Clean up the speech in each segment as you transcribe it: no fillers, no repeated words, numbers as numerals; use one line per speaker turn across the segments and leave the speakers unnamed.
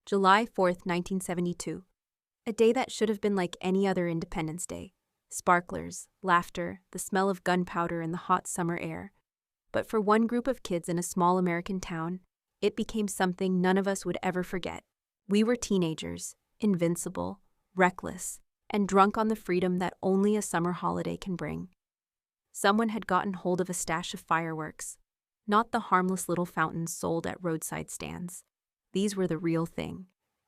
July 4th, 1972. A day that should have been like any other Independence Day. Sparklers, laughter, the smell of gunpowder in the hot summer air. But for one group of kids in a small American town, it became something none of us would ever forget. We were teenagers, invincible, reckless, and drunk on the freedom that only a summer holiday can bring. Someone had gotten hold of a stash of fireworks, not the harmless little fountains sold at roadside stands. These were the real thing.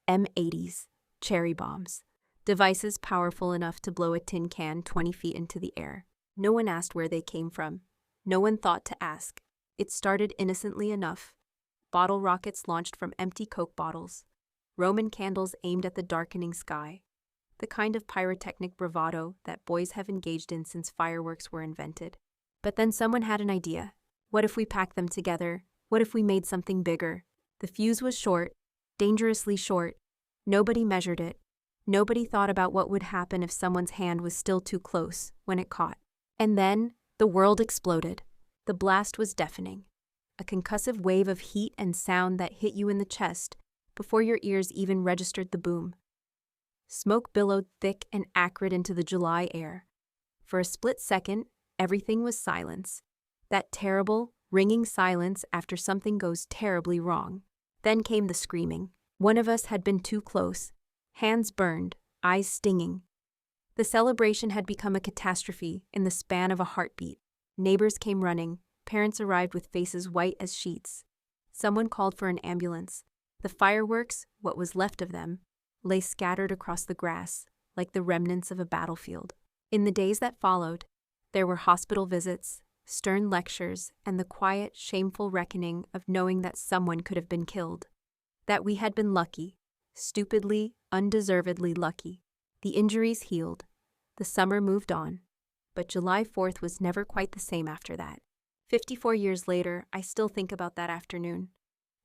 M80s, cherry bombs, devices powerful enough to blow a tin can 20 feet into the air. No one asked where they came from. No one thought to ask. It started innocently enough. Bottle rockets launched from empty Coke bottles. Roman candles aimed at the darkening sky. The kind of pyrotechnic bravado that boys have engaged in since fireworks were invented. But then someone had an idea. What if we packed them together? What if we made something bigger? The fuse was short, dangerously short. Nobody measured it. Nobody thought about what would happen if someone's hand was still too close when it caught. And then, the world exploded. The blast was deafening. A concussive wave of heat and sound that hit you in the chest before your ears even registered the boom. Smoke billowed thick and acrid into the July air. For a split second, everything was silence. That terrible, ringing silence after something goes terribly wrong. Then came the screaming. One of us had been too close. Hands burned, eyes stinging. The celebration had become a catastrophe in the span of a heartbeat. Neighbors came running. Parents arrived with faces white as sheets. Someone called for an ambulance. The fireworks, what was left of them, lay scattered across the grass, like the remnants of a battlefield. In the days that followed, there were hospital visits, stern lectures, and the quiet, shameful reckoning of knowing that someone could have been killed. That we had been lucky, stupidly, undeservedly lucky. The injuries healed. The summer moved on. But July 4th was never quite the same after that. 54 years later, I still think about that afternoon.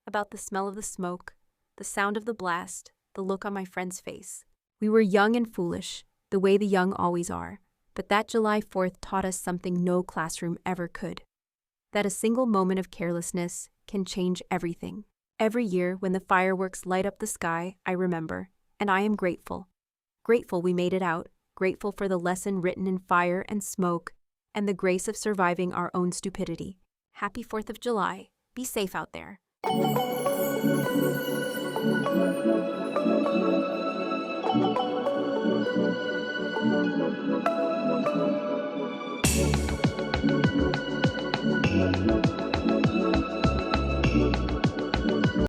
About the smell of the smoke, the sound of the blast, the look on my friend's face. We were young and foolish, the way the young always are. But that July 4th taught us something no classroom ever could. That a single moment of carelessness can change everything. Every year, when the fireworks light up the sky, I remember, and I am grateful. Grateful we made it out, grateful for the lesson written in fire and smoke, and the grace of surviving our own stupidity. Happy 4th of July. Be safe out there.